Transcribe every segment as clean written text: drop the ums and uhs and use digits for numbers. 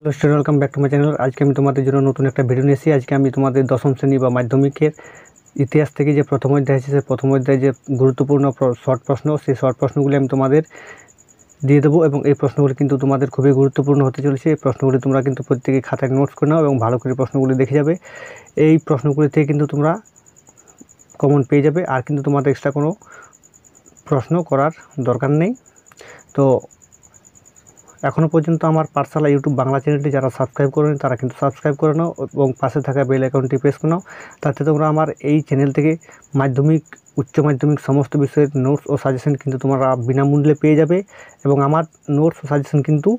Hello student, welcome back to my channel. आज के तुम्हारे जो नतून एक भिडियो निয়ে आज के तुम्हारे दशम श्रेणी माध्यमिकेर इतिहास থেকে যে প্রথম অধ্যায় আছে সেই প্রথম অধ্যায় যে গুরুত্বপূর্ণ শর্ট প্রশ্ন সেই শর্ট প্রশ্নগুলি আমি তোমাদের দিয়ে দেবো এবং এই প্রশ্নগুলি কিন্তু তোমাদের খুবই গুরুত্বপূর্ণ হতে চলেছে। এই প্রশ্নগুলি তোমরা কিন্তু প্রত্যেকে খাতায় নোটস করে নাও এবং ভালো করে প্রশ্নগুলি দেখে যাবে। এই প্রশ্নগুলি থেকে কিন্তু তোমরা কমন পেয়ে যাবে, আর কিন্তু তোমাদের এক্সট্রা কোনো প্রশ্ন করার দরকার নেই। তো এখনও পর্যন্ত আমার পাঠশালা ইউটিউব বাংলা চ্যানেলটি যারা সাবস্ক্রাইব করেন তারা কিন্তু সাবস্ক্রাইব করে নাও এবং পাশে থাকা বেল আইকনটি প্রেস করে নাও, তাতে তোমরা আমার এই চ্যানেল থেকে মাধ্যমিক উচ্চ মাধ্যমিক সমস্ত বিষয়ের নোটস ও সাজেশন কিন্তু তোমরা বিনামূল্যে পেয়ে যাবে। এবং আমার নোটস ও সাজেশন কিন্তু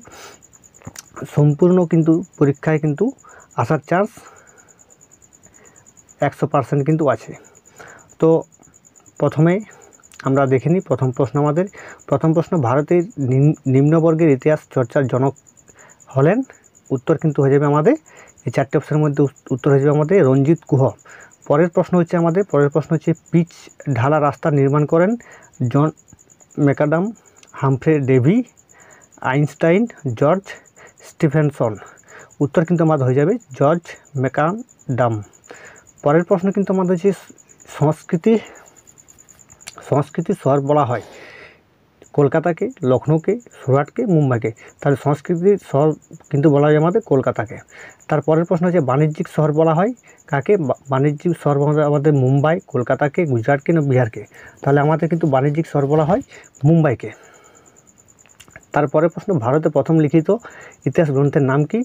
সম্পূর্ণ কিন্তু পরীক্ষায় কিন্তু আসার চান্স 100% কিন্তু আছে। তো প্রথমে আমরা দেখে নিই প্রথম প্রশ্ন। আমাদের প্রথম প্রশ্ন, ভারতের নিম্নবর্গের ইতিহাস চর্চার জনক হলেন? উত্তর কিন্তু হয়ে যাবে আমাদের এই চারটে অপশনের মধ্যে উত্তর হয়ে যাবে আমাদের রঞ্জিত গুহ। পরের প্রশ্ন হচ্ছে পিচ ঢালা রাস্তা নির্মাণ করেন John McAdam, Humphry Davy, Einstein, George Stephenson. উত্তর কিন্তু আমাদের হয়ে যাবে জর্জ ম্যাকআডাম। পরের প্রশ্ন কিন্তু আমাদের হচ্ছে সংস্কৃতির শহর বলা হয় কলকাতাকে, লখনৌকে, সুরাটকে, মুম্বাইকে। তাহলে সংস্কৃতির শহর কিন্তু বলা হয় আমাদের কলকাতাকে। তারপরের প্রশ্ন হচ্ছে বাণিজ্যিক শহর বলা হয় কাকে? বাণিজ্যিক শহর বলা হয় আমাদের মুম্বাই, কলকাতাকে, গুজরাটকে না বিহারকে? তাহলে আমাদের কিন্তু বাণিজ্যিক শহর বলা হয় মুম্বাইকে। তারপরের প্রশ্ন, ভারতে প্রথম লিখিত ইতিহাস গ্রন্থের নাম কি?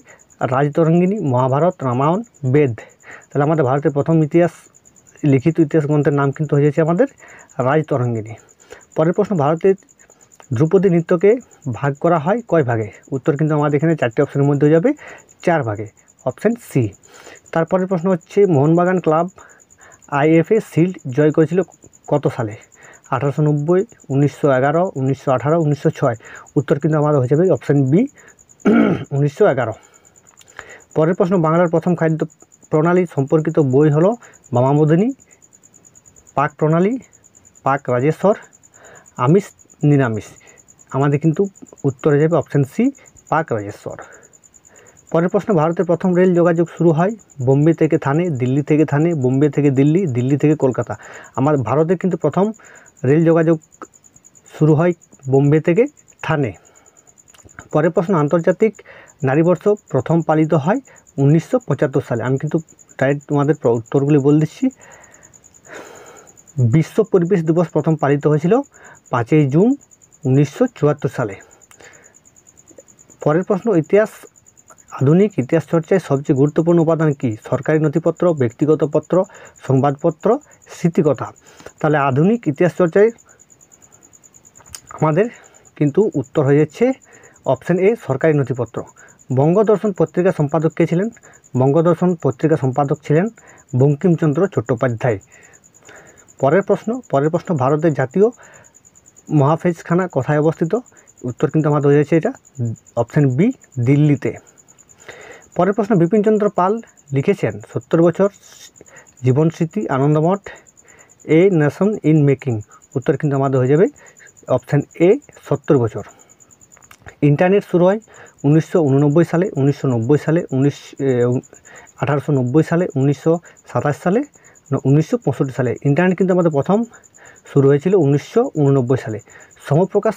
রাজতরঙ্গিনী, মহাভারত, রামায়ণ, বেদ। তাহলে আমাদের ভারতের প্রথম লিখিত ইতিহাস গ্রন্থের নাম কিন্তু হয়ে যাচ্ছে আমাদের রাজতরঙ্গিনী। পরের প্রশ্ন, ভারতের ধ্রুপদী নৃত্যকে ভাগ করা হয় কয় ভাগে? উত্তর কিন্তু আমাদের এখানে চারটি অপশনের মধ্যে হয়ে যাবে 4 ভাগে, অপশান সি। তারপরের প্রশ্ন হচ্ছে মোহনবাগান ক্লাব আইএফএ শিল্ড জয় করেছিল কত সালে? 1890, 1911, 1918, 1906। উত্তর কিন্তু আমাদের হয়ে যাবে অপশান বি 1911। পরের প্রশ্ন, বাংলার প্রথম খাদ্য প্রণালী সম্পর্কিত বই হলো মামামুদিনী, পাক প্রণালী, পাক রাজেশ্বর, আমিষ নিরামিষ। আমাদের কিন্তু উত্তর হয়ে যাবে অপশান সি পাক রাজেশ্বর। পরের প্রশ্ন, ভারতের প্রথম রেল যোগাযোগ শুরু হয় বোম্বে থেকে থানে, দিল্লি থেকে থানে, বোম্বে থেকে দিল্লি, দিল্লি থেকে কলকাতা। আমার ভারতের কিন্তু প্রথম রেল যোগাযোগ শুরু হয় বোম্বে থেকে থানে। পরের প্রশ্ন, আন্তর্জাতিক নারীবর্ষ প্রথম পালিত হয় 1975 সালে। আমি কিন্তু ডাইরেক্ট তোমাদের উত্তরগুলি বলে দিচ্ছি। বিশ্ব পরিবেশ দিবস প্রথম পালিত হয়েছিল 5ই জুন 1974 সালে। পরের প্রশ্ন, আধুনিক ইতিহাস চর্চায় সবচেয়ে গুরুত্বপূর্ণ উপাদান কি? সরকারি নথিপত্র, ব্যক্তিগত পত্র, সংবাদপত্র, স্মৃতিকথা। তাহলে আধুনিক ইতিহাস চর্চায় আমাদের কিন্তু উত্তর হয়ে যাচ্ছে অপশান এ সরকারি নথিপত্র। বঙ্গদর্শন পত্রিকা সম্পাদক কে ছিলেন? বঙ্গদর্শন পত্রিকা সম্পাদক ছিলেন বঙ্কিমচন্দ্র চট্টোপাধ্যায়। পরের প্রশ্ন, ভারতের জাতীয় মহাফেজখানা কোথায় অবস্থিত? উত্তর কিন্তু আমাদের হয়ে যাচ্ছে এটা অপশান বি দিল্লিতে। পরের প্রশ্ন, বিপিনচন্দ্র পাল লিখেছেন 70 বছর Jibansmriti, Anandamath, a nation in making. উত্তর কিন্তু আমাদের হয়ে যাবে অপশান এ 70 বছর। ইন্টারনেট শুরু হয় 1989 সালে, 1990 সালে, 1890 সালে, 1927 সালে, 1965 সালে। ইন্টারনেট কিন্তু আমাদের প্রথম শুরু হয়েছিল 1989 সালে। সমপ্রকাশ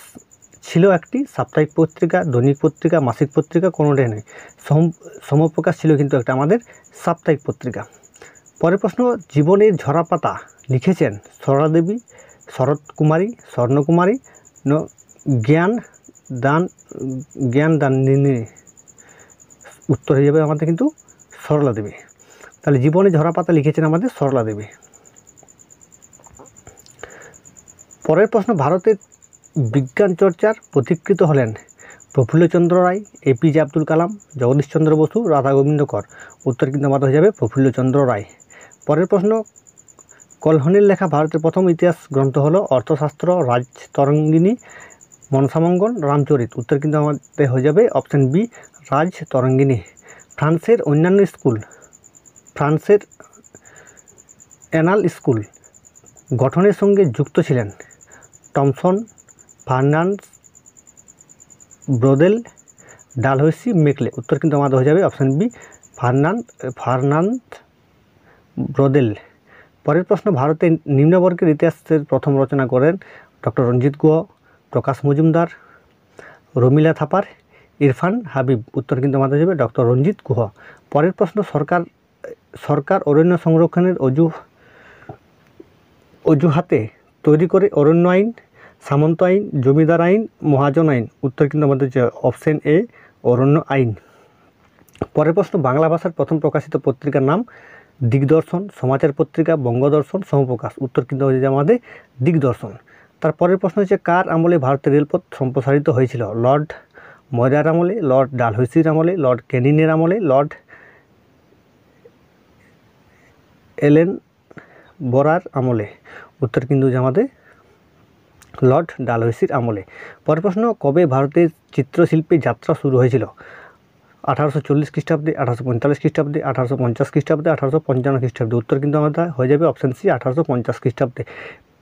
ছিল একটি সাপ্তাহিক পত্রিকা, দৈনিক পত্রিকা, মাসিক পত্রিকা, কোনোটাই নয়। সমপ্রকাশ ছিল কিন্তু একটা আমাদের সাপ্তাহিক পত্রিকা। পরের প্রশ্ন, জীবনের ঝরাপাতা লিখেছেন সরলা দেবী, শরৎ কুমারী, স্বর্ণকুমারী, জ্ঞানদানিনী। উত্তর হয়ে যাবে আমাদের কিন্তু সরলা দেবী। তাহলে জীবনে ঝরাপাতা লিখেছেন আমাদের সরলা দেবী। পরের প্রশ্ন, ভারতের বিজ্ঞান চর্চার পথিকৃৎ হলেন প্রফুল্লচন্দ্র রায়, এপিজে আব্দুল কালাম, জগদীশচন্দ্র বসু, রাধা গোবিন্দ কর। উত্তর কিন্তু আমাদের হয়ে যাবে প্রফুল্লচন্দ্র রায়। পরের প্রশ্ন, কলহনের লেখা ভারতের প্রথম ইতিহাস গ্রন্থ হলো অর্থশাস্ত্র, রাজতরঙ্গিনী, মনসামঙ্গল, রামচরিত। উত্তর কিন্তু আমাদের হয়ে যাবে অপশান বি রাজতরঙ্গিনী। ফ্রান্সের অন্যান্য স্কুল, ফ্রান্সের অ্যানাল স্কুল গঠনের সঙ্গে যুক্ত ছিলেন টমসন, ফার্নান্ডস, ব্রোদেল, ডালহৌসি মেকলে। উত্তর কিন্তু আমাদের হয়ে যাবে অপশান বি ফার্নান্দ ব্রদেল। পরের প্রশ্ন, ভারতের নিম্নবর্গের ইতিহাসের প্রথম রচনা করেন ডক্টর রঞ্জিত গুহ, প্রকাশ মজুমদার, রমিলা থাপার, ইরফান হাবিব। উত্তর কিন্তু আমাদের হয়ে যাবে ডক্টর রঞ্জিত গুহ। পরের প্রশ্ন, সরকার অরণ্য সংরক্ষণের অজুহাতে তৈরি করে অরণ্য আইন, সামন্ত আইন, জমিদার আইন, মহাজন আইন। উত্তর কিন্তু আমাদের হচ্ছে অপশান এ অরণ্য আইন। পরের প্রশ্ন, বাংলা ভাষার প্রথম প্রকাশিত পত্রিকার নাম দিগদর্শন, সমাচার পত্রিকা, বঙ্গদর্শন, সমপ্রকাশ। উত্তর কিন্তু হচ্ছে আমাদের দিগদর্শন। তারপরের প্রশ্ন হচ্ছে, কার আমলে ভারতের রেলপথ সম্প্রসারিত হয়েছিল? লর্ড ময়রার আমলে, লর্ড ডালহৌসির আমলে, লর্ড ক্যানিংয়ের আমলে, লর্ড এলেন বরার আমলে। উত্তর কিন্তু আমাদের লর্ড ডালহৌসির আমলে। পরের প্রশ্ন, কবে ভারতের চিত্রশিল্পী যাত্রা শুরু হয়েছিল? 1840 খ্রিস্টাব্দে, 1845 খ্রিস্টাব্দে, 1850 খ্রিস্টাব্দে, 1855 খ্রিস্টাব্দে। উত্তর কিন্তু আমাদের হয়ে যাবে অপশান সি 1850 খ্রিস্টাব্দে।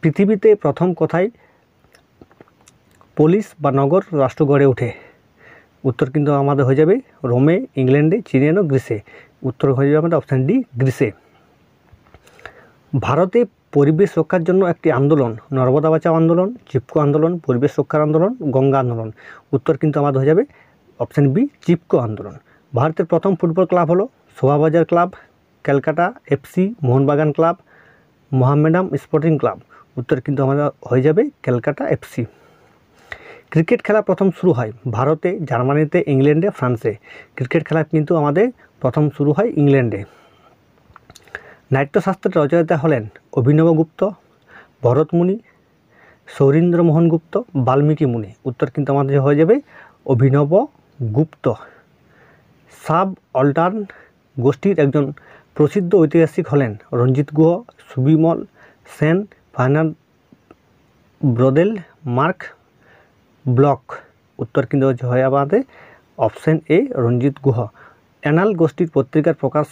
পৃথিবীতে প্রথম কোথায় পোলিস বা নগর রাষ্ট্র গড়ে ওঠে? উত্তর কিন্তু আমাদের হয়ে যাবে রোমে, ইংল্যান্ডে, চীনে ও গ্রিসে। উত্তর হয়ে যাবে আমাদের অপশান ডি গ্রিসে। ভারতে পরিবেশ রক্ষার জন্য একটি আন্দোলন, নর্মদা বাঁচাও আন্দোলন, চিপকো আন্দোলন, পরিবেশ রক্ষার আন্দোলন, গঙ্গা আন্দোলন। উত্তর কিন্তু আমাদের হয়ে যাবে অপশান বি চিপকো আন্দোলন। ভারতের প্রথম ফুটবল ক্লাব হলো Shobhabazar club, Calcutta FC, Mohun Bagan club, Mohammedan sporting club. উত্তর কিন্তু আমাদের হয়ে যাবে ক্যালকাটা এফসি। ক্রিকেট খেলা প্রথম শুরু হয় ভারতে, জার্মানিতে, ইংল্যান্ডে, ফ্রান্সে। ক্রিকেট খেলা কিন্তু আমাদের প্রথম শুরু হয় ইংল্যান্ডে। নাট্যশাস্ত্রের রচয়িতা হলেন অভিনব গুপ্ত, ভরতমুনি, সৌরীন্দ্রমোহন গুপ্ত, বাল্মীকি মুনি। উত্তর কিন্তু আমাদের হয়ে যাবে অভিনব গুপ্ত। সাব অল্টার্ন গোষ্ঠীর একজন প্রসিদ্ধ ঐতিহাসিক হলেন Ranajit Guha, Subimal Sen, Fernand Braudel, Marc Bloch. উত্তর কিন্তু হয় আমাদের option A Ranajit Guha. Annales গোষ্ঠীর পত্রিকার প্রকাশ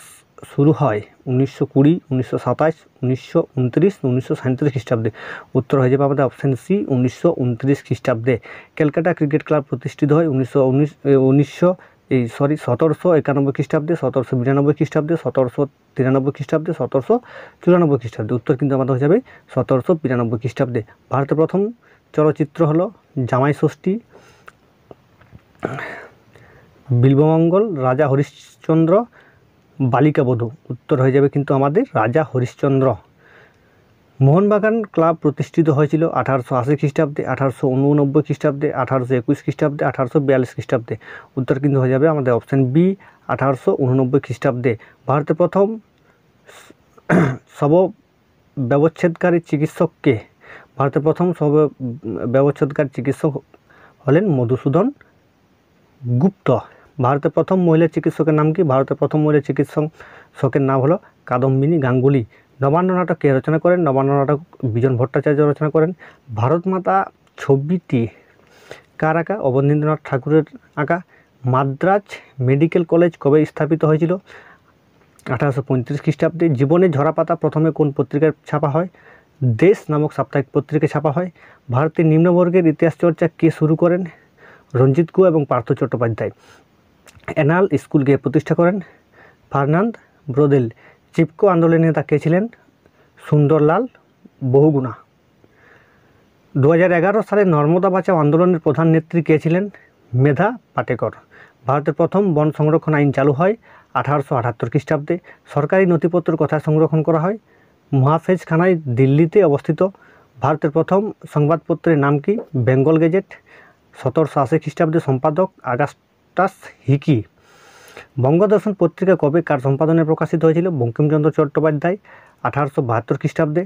শুরু হয় 1920, 1927, 1929, 1937 খ্রিস্টাব্দে। উত্তর হয়ে যাবে আমাদের অপশান সি 1929 খ্রিস্টাব্দে। ক্যালকাটা ক্রিকেট ক্লাব প্রতিষ্ঠিত হয় 1791 খ্রিস্টাব্দে, 1792 খ্রিস্টাব্দে, 1793 খ্রিস্টাব্দে, 1794 খ্রিস্টাব্দে। উত্তর কিন্তু আমাদের হয়ে যাবে 1792 খ্রিস্টাব্দে। ভারতের প্রথম চলচ্চিত্র হলো জামাই ষষ্ঠী, বিল্বমঙ্গল, রাজা হরিশ্চন্দ্র, বালিকা বধূ। উত্তর হয়ে যাবে কিন্তু আমাদের রাজা হরিশ্চন্দ্র। মোহনবাগান ক্লাব প্রতিষ্ঠিত হয়েছিল 1880 খ্রিস্টাব্দে, 1889 খ্রিস্টাব্দে, 1821 খ্রিস্টাব্দে, 1842 খ্রিস্টাব্দে। উত্তর কিন্তু হয়ে যাবে আমাদের অপশান বি 1889 খ্রিস্টাব্দে। ভারতের প্রথম শব ব্যবচ্ছেদকারী চিকিৎসককে? ভারতের প্রথম শব ব্যবচ্ছেদকারী চিকিৎসক হলেন মধুসূদন গুপ্ত। ভারতের প্রথম মহিলা চিকিৎসকের নাম কি? ভারতের প্রথম মহিলা চিকিৎসকের নাম হলো কাদম্বিনী গাঙ্গুলি। নবান্ন নাটক কে রচনা করেন? নবান্ন নাটক বিজন ভট্টাচার্য রচনা করেন। ভারত মাতা ছবিটি কার আঁকা? অবনীন্দ্রনাথ ঠাকুরের আঁকা। মাদ্রাজ মেডিকেল কলেজ কবে স্থাপিত হয়েছিল? 1835 খ্রিস্টাব্দে। জীবনের ঝরাপাতা প্রথমে কোন পত্রিকায় ছাপা হয়? দেশ নামক সাপ্তাহিক পত্রিকায় ছাপা হয়। ভারতের নিম্নবর্গের ইতিহাস চর্চা কে শুরু করেন? রঞ্জিত গুহ এবং পার্থ চট্টোপাধ্যায়। অ্যানাল স্কুল কে প্রতিষ্ঠা করেন? ফার্নান্দ ব্রদেল। চিপকো আন্দোলনের নেতা কে ছিলেন? সুন্দরলাল বহুগুণা। 2011 সালে নর্মদা বাঁচাও আন্দোলনের প্রধান নেত্রী কে ছিলেন? মেধা পাটেকর। ভারতের প্রথম বন সংরক্ষণ আইন চালু হয় 1878 খ্রিস্টাব্দে। সরকারি নথিপত্র কোথায় সংরক্ষণ করা হয়? মহাফেজখানায়, দিল্লিতে অবস্থিত। ভারতের প্রথম সংবাদপত্রের নাম কি? বেঙ্গল গেজেট। 1780 খ্রিস্টাব্দে সম্পাদক আগাস্টাস হিকি। বঙ্গদর্শন পত্রিকা কবে কার সম্পাদনে প্রকাশিত হয়েছিল? বঙ্কিমচন্দ্র চট্টোপাধ্যায়, 1872 খ্রিস্টাব্দে।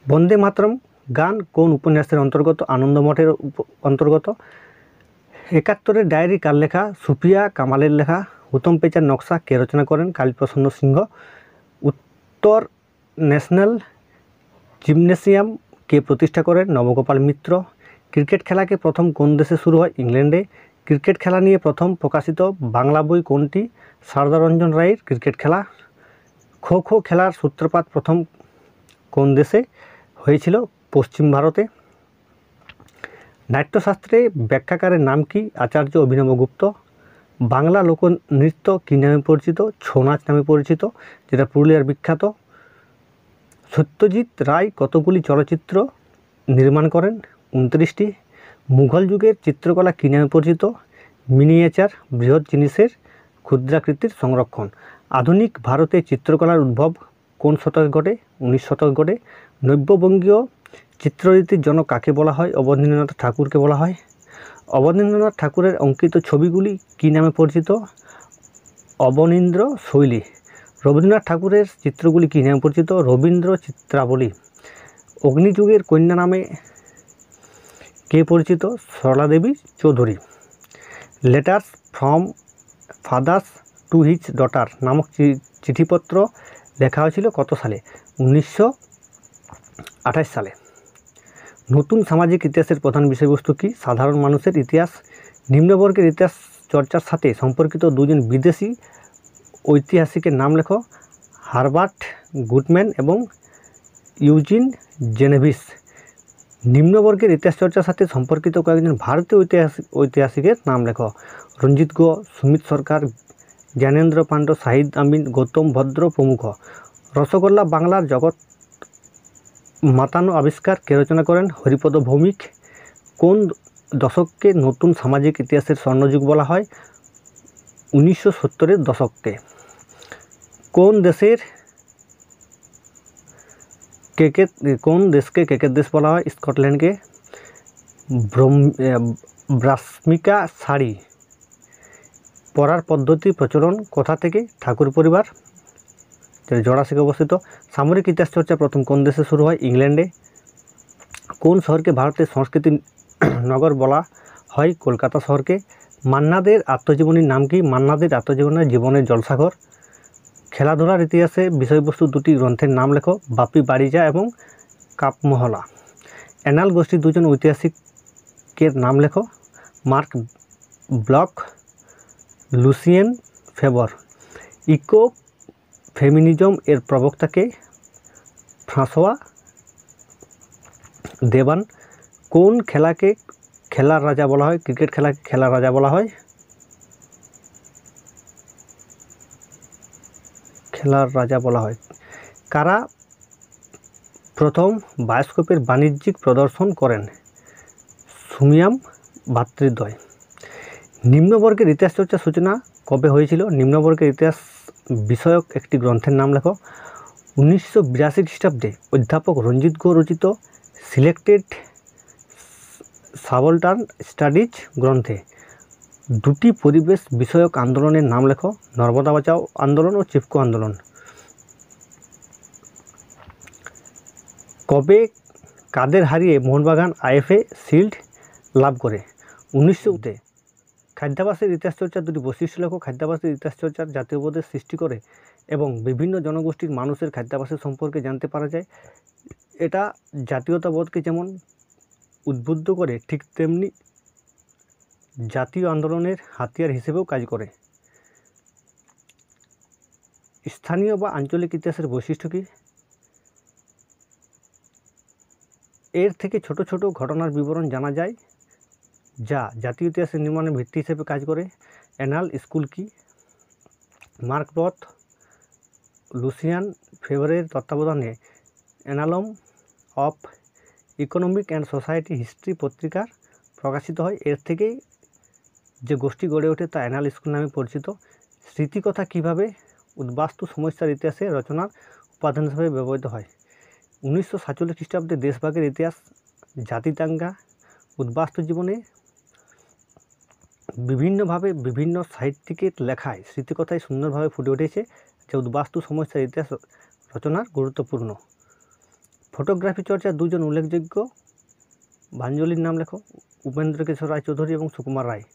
বন্দে মাতরম গান কোন উপন্যাসের অন্তর্গত? আনন্দমঠের অন্তর্গত। 71-এর ডায়েরি কার লেখা? সুফিয়া কামালের লেখা। হুতম পেচার নকশা কে রচনা করেন? কালীপ্রসন্ন সিংহ। উত্তর ন্যাশনাল জিমনেসিয়াম কে প্রতিষ্ঠা করেন? নবগোপাল মিত্র। ক্রিকেট খেলাকে প্রথম কোন দেশে শুরু হয়? ইংল্যান্ডে। ক্রিকেট খেলা নিয়ে প্রথম প্রকাশিত বাংলা বই কোনটি? সারদারঞ্জন রায়ের ক্রিকেট খেলা। খো খো খেলার সূত্রপাত প্রথম কোন দেশে হয়েছিল? পশ্চিম ভারতে। নাট্যশাস্ত্রে ব্যাখ্যাকারের নাম কি? আচার্য অভিনব গুপ্ত। বাংলা লোকনৃত্য কী নামে পরিচিত? ছৌ নাচ নামে পরিচিত, যেটা পুরুলিয়ার বিখ্যাত। সত্যজিৎ রায় কতগুলি চলচ্চিত্র নির্মাণ করেন? 29টি। মুঘল যুগের চিত্রকলা কী নামে পরিচিত? মিনিয়েচার, বৃহৎ জিনিসের ক্ষুদ্রাকৃতির সংরক্ষণ। আধুনিক ভারতে চিত্রকলার উদ্ভব কোন শতকে ঘটে? 19 শতকে ঘটে। নব্যবঙ্গীয় চিত্ররীতির জনক কাকে বলা হয়? অবনীন্দ্রনাথ ঠাকুরকে বলা হয়। অবনীন্দ্রনাথ ঠাকুরের অঙ্কিত ছবিগুলি কী নামে পরিচিত? অবনীন্দ্র শৈলী। রবীন্দ্রনাথ ঠাকুরের চিত্রগুলি কী নামে পরিচিত? রবীন্দ্র চিত্রাবলী। অগ্নিযুগের কন্যা নামে কে পরিচিত? Sarala Devi Chaudhuri. Letters from fathers to his daughter নামক চিঠিপত্র লেখা হয়েছিল কত সালে? 1928 সালে। নতুন সামাজিক ইতিহাসের প্রধান বিষয়বস্তু কি? সাধারণ মানুষের ইতিহাস। নিম্নবর্গের ইতিহাস চর্চার সাথে সম্পর্কিত দুজন বিদেশি ঐতিহাসিকের নাম লেখো। হারবার্ট গুডম্যান এবং ইউজিন জেনেভিস। নিম্নবর্গের ইতিহাস চর্চার সাথে সম্পর্কিত কয়েকজন ভারতীয় ঐতিহাসিকের নাম লেখো। রঞ্জিত গুহ, সুমিত সরকার, জ্ঞানেন্দ্র পাণ্ড, শাহিদ আমিন, গৌতম ভদ্র প্রমুখ। রসগোল্লা বাংলার জগৎ মাতানো আবিষ্কার কে রচনা করেন? হরিপদ ভৌমিক। কোন দশককে নতুন সামাজিক ইতিহাসের স্বর্ণযুগ বলা হয়? 1970-এর দশককে। কোন দেশকে কেকের দেশ বলা হয়? স্কটল্যান্ডকে। ব্রাশ্মিকা শাড়ি পরার পদ্ধতি প্রচলন কোথা থেকে? ঠাকুর পরিবার, যেটা জরাসিকে অবস্থিত। সামরিক ইতিহাস চর্চা প্রথম কোন দেশে শুরু হয়? ইংল্যান্ডে। কোন শহরকে ভারতের সংস্কৃতি নগর বলা হয়? কলকাতা শহরকে। মান্নাদের আত্মজীবনীর নাম কি? মান্নাদের আত্মজীবনের জীবনের জলসাঘর। খেলাধুলার ইতিহাসে বিষয়বস্তু দুটি গ্রন্থের নাম লেখো। বাপি বাড়িজা এবং কাপমহলা। অ্যানাল গোষ্ঠীর দুজন ঐতিহাসিকের নাম লেখো। Marc Bloch, Lucien Febvre. Eco feminism এর প্রবক্তাকে? ফ্রাঁসোয়া দেবান। কোন খেলাকে খেলার রাজা বলা হয়? ক্রিকেট খেলাকে খেলার রাজা বলা হয়। খেলার রাজা বলা হয়। কারা প্রথম বায়োস্কোপের বাণিজ্যিক প্রদর্শন করেন? সুমিয়াম ভাতৃদ্বয়। নিম্নবর্গের ইতিহাস চর্চার সূচনা কবে হয়েছিল? নিম্নবর্গের ইতিহাস বিষয়ক একটি গ্রন্থের নাম লেখো। 1982 খ্রিস্টাব্দে অধ্যাপক রঞ্জিত গুহ রচিত সিলেক্টেড সাবলটার্ন স্টাডিজ গ্রন্থে দুটি পরিবেশ বিষয়ক আন্দোলনের নাম লেখো। নর্মদা বাঁচাও আন্দোলন ও চিপকো আন্দোলন। কবে কাদের হারিয়ে মোহনবাগান আইএফএ শিল্ড লাভ করে? 1900-তে। খাদ্যাভ্যাসের ইতিহাস চর্চার দুটি বৈশিষ্ট্য লেখো। খাদ্যাভ্যাসের ইতিহাস চর্চার জাতীয়বোধের সৃষ্টি করে এবং বিভিন্ন জনগোষ্ঠীর মানুষের খাদ্যাভ্যাসের সম্পর্কে জানতে পারা যায়। এটা জাতীয়তাবোধকে যেমন উদ্বুদ্ধ করে, ঠিক তেমনি জাতীয় আন্দোলনের হাতিয়ার হিসেবেও কাজ করে। স্থানীয় বা আঞ্চলিক ইতিহাসের বৈশিষ্ট্য কী? এর থেকে ছোট ছোট ঘটনার বিবরণ জানা যায় যা জাতীয় ইতিহাসের নির্মাণের ভিত্তি হিসেবে কাজ করে। অ্যানাল স্কুল কি? মার্ক ব্লথ, লুসিয়ান ফেভারের তত্ত্বাবধানে Annales of economic and society history পত্রিকার প্রকাশিত হয়। এর থেকেই যে গোষ্ঠী গড়ে ওঠে তা অ্যানাল স্কুল নামে পরিচিত। স্মৃতিকথা কীভাবে উদ্বাস্তু সমস্যার ইতিহাসে রচনার উপাদান হিসেবে ব্যবহৃত হয়? 1947 খ্রিস্টাব্দে দেশভাগের ইতিহাস, জাতিদাঙ্গা, উদ্বাস্তু জীবনে বিভিন্নভাবে বিভিন্ন সাহিত্যিকের লেখায় স্মৃতিকথায় সুন্দরভাবে ফুটে উঠেছে, যে উদ্বাস্তু সমস্যার ইতিহাস রচনার গুরুত্বপূর্ণ। ফটোগ্রাফি চর্চার দুজন উল্লেখযোগ্য ভাঞ্জলির নাম লেখো। উপেন্দ্র কিশোর রায়চৌধুরী এবং সুকুমার রায়।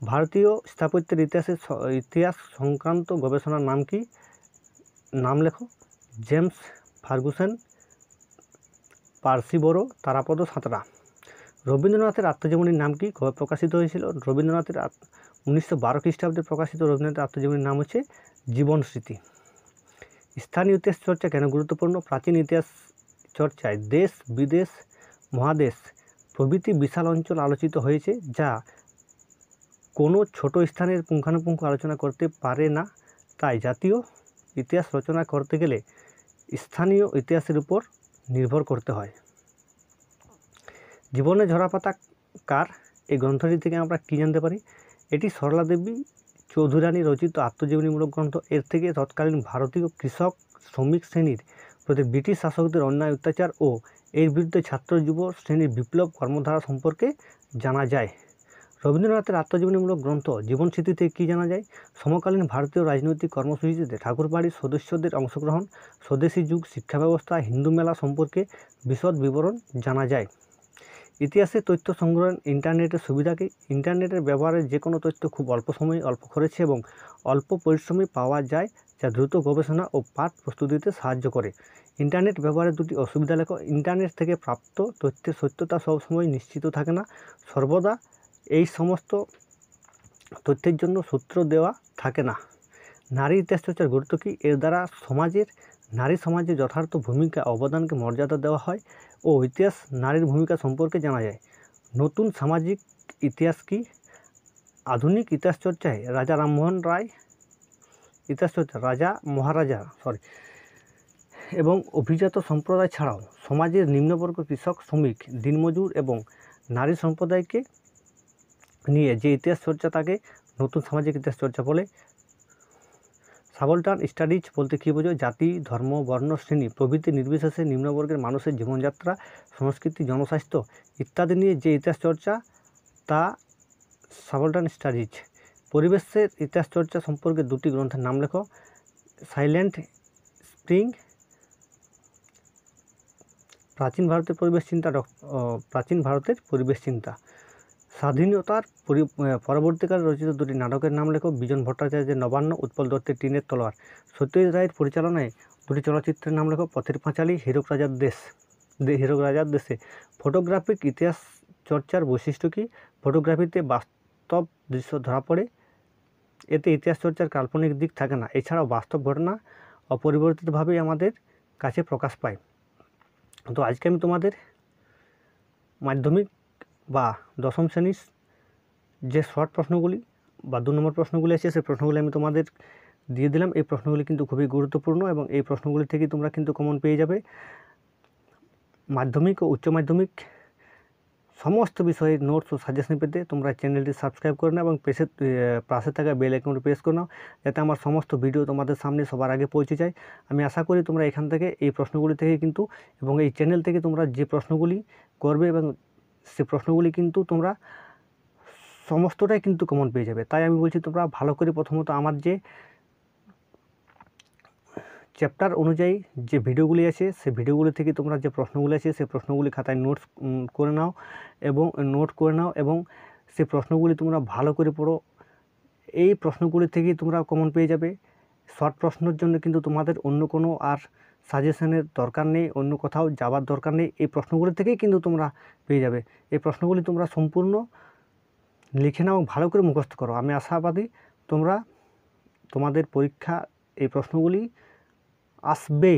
ভারতীয় স্থাপত্যের ইতিহাস সংক্রান্ত গবেষণার নাম কি? নাম লেখো। জেমস ফার্গুসন, পার্সি বড়ো, তারাপদ সাঁতরা। রবীন্দ্রনাথের আত্মজীবনীর নাম কি? কবে প্রকাশিত হয়েছিল? 1912 খ্রিস্টাব্দে প্রকাশিত রবীন্দ্রনাথের আত্মজীবনীর নাম হচ্ছে জীবন স্মৃতি। স্থানীয় ইতিহাস চর্চা কেন গুরুত্বপূর্ণ? প্রাচীন ইতিহাস চর্চায় দেশ, বিদেশ, মহাদেশ প্রভৃতি বিশাল অঞ্চল আলোচিত হয়েছে, যা কোনো ছোট স্থানের পুঙ্খানুপুঙ্খ আলোচনা করতে পারে না। তাই জাতীয় ইতিহাস রচনা করতে গেলে স্থানীয় ইতিহাসের উপর নির্ভর করতে হয়। জীবনে ঝরাপাতা কার এই গ্রন্থটি থেকে আমরা কী জানতে পারি? এটি সরলা দেবী চৌধুরানী রচিত আত্মজীবনীমূলক গ্রন্থ। এর থেকে তৎকালীন ভারতীয় কৃষক শ্রমিক শ্রেণীর প্রতি ব্রিটিশ শাসকদের অন্যায় অত্যাচার ও এর বিরুদ্ধে ছাত্র যুব শ্রেণীর বিপ্লব কর্মধারা সম্পর্কে জানা যায়। রবীন্দ্রনাথের আত্মজীবনীমূলক গ্রন্থ জীবনস্মৃতি থেকে কী জানা যায়? সমকালীন ভারতীয় রাজনৈতিক কর্মসূচিতে ঠাকুরবাড়ির সদস্যদের অংশগ্রহণ, স্বদেশী যুগ, শিক্ষা ব্যবস্থা, হিন্দু মেলা সম্পর্কে বিশদ বিবরণ জানা যায়। ইতিহাসের তথ্য সংগ্রহ ইন্টারনেটের সুবিধা কি? ইন্টারনেটের ব্যবহারে যে কোনো তথ্য খুব অল্প সময়ে, অল্প খরচে এবং অল্প পরিশ্রমে পাওয়া যায়, যা দ্রুত গবেষণা ও পাঠ প্রস্তুতিতে সাহায্য করে। ইন্টারনেট ব্যবহারের দুটি অসুবিধা লেখো। ইন্টারনেট থেকে প্রাপ্ত তথ্যের সত্যতা সবসময় নিশ্চিত থাকে না। সর্বদা এই সমস্ত তথ্যের জন্য সূত্র দেওয়া থাকে না। নারী ইতিহাস চর্চার গুরুত্ব কী? এর দ্বারা নারী সমাজে যথার্থ ভূমিকা অবদানকে মর্যাদা দেওয়া হয় ও ইতিহাস নারীর ভূমিকা সম্পর্কে জানা যায়। নতুন সামাজিক ইতিহাস কী? আধুনিক ইতিহাস চর্চায় রাজা রামমোহন রায় মহারাজা এবং অভিজাত সম্প্রদায় ছাড়াও সমাজের নিম্নবর্গ, কৃষক, শ্রমিক, দিনমজুর এবং নারী সম্প্রদায়কে নিয়ে যে ইতিহাস চর্চা তাকে নতুন সামাজিক ইতিহাস চর্চা বলে। সাবলটান স্টাডিজ বলতে কী বোঝো? জাতি, ধর্ম, বর্ণ, শ্রেণী প্রভৃতি নির্বিশেষে নিম্নবর্গের মানুষের জীবনযাত্রা, সংস্কৃতি, জনস্বাস্থ্য ইত্যাদি নিয়ে যে ইতিহাস চর্চা তা সাবলটান স্টাডিজ। পরিবেশের ইতিহাস চর্চা সম্পর্কে দুটি গ্রন্থের নাম লেখো। সাইলেন্ট স্প্রিং, প্রাচীন ভারতের পরিবেশ চিন্তা। স্বাধীনতার পরবর্তীকালে রচিত দুটি নাটকের নাম লেখো। বিজন ভট্টাচার্যের নবান্ন, উৎপল দত্তের টিনের তলোয়ার। সত্যজিৎ রায়ের পরিচালনায় দুটি চলচ্চিত্রের নাম লেখো। পথের পাঁচালী, হীরক রাজার দেশে। ফটোগ্রাফিক ইতিহাস চর্চার বৈশিষ্ট্য কী? ফটোগ্রাফিতে বাস্তব দৃশ্য ধরা পড়ে, এতে ইতিহাস চর্চার কাল্পনিক দিক থাকে না। এছাড়াও বাস্তব ঘটনা অপরিবর্তিতভাবেই আমাদের কাছে প্রকাশ পায়। তো আজকে আমি তোমাদের মাধ্যমিক বা দশম শ্রেণীর যে শর্ট প্রশ্নগুলি বা 2 নম্বর প্রশ্নগুলি আছে, সেই প্রশ্নগুলি আমি তোমাদের দিয়ে দিলাম। এই প্রশ্নগুলি কিন্তু খুবই গুরুত্বপূর্ণ এবং এই প্রশ্নগুলি থেকে তোমরা কিন্তু কমন পেয়ে যাবে। মাধ্যমিক ও উচ্চ মাধ্যমিক সমস্ত বিষয়ের নোটস ও সাজেশন পেতে তোমরা চ্যানেলটি সাবস্ক্রাইব করে নাও এবং পাশে থাকা বেল আইকনটি প্রেস করে নাও, যাতে আমার সমস্ত ভিডিও তোমাদের সামনে সবার আগে পৌঁছে যায়। আমি আশা করি তোমরা এখান থেকে এই প্রশ্নগুলি থেকে কিন্তু এবং এই চ্যানেল থেকে তোমরা যে প্রশ্নগুলি করবে এবং সে প্রশ্নগুলি কিন্তু তোমরা সমস্তটাই কিন্তু কমন পেয়ে যাবে। তাই আমি বলছি তোমরা ভালো করে প্রথমত আমার যে চ্যাপ্টার অনুযায়ী যে ভিডিওগুলি আছে সেই ভিডিওগুলি থেকে তোমরা যে প্রশ্নগুলি আছে সেই প্রশ্নগুলি খাতায় নোট করে নাও এবং সেই প্রশ্নগুলি তোমরা ভালো করে পড়ো। এই প্রশ্নগুলি থেকেই তোমরা কমন পেয়ে যাবে। শর্ট প্রশ্নের জন্য কিন্তু তোমাদের অন্য কোনো আর সাজেশনের দরকার নেই, অন্য কোথাও যাওয়ার দরকার নেই। এই প্রশ্নগুলি থেকেই কিন্তু তোমরা পেয়ে যাবে। এই প্রশ্নগুলি তোমরা সম্পূর্ণ লিখে নাও, ভালো করে মুখস্থ করো। আমি আশাবাদী তোমাদের পরীক্ষা এই প্রশ্নগুলি আসবে।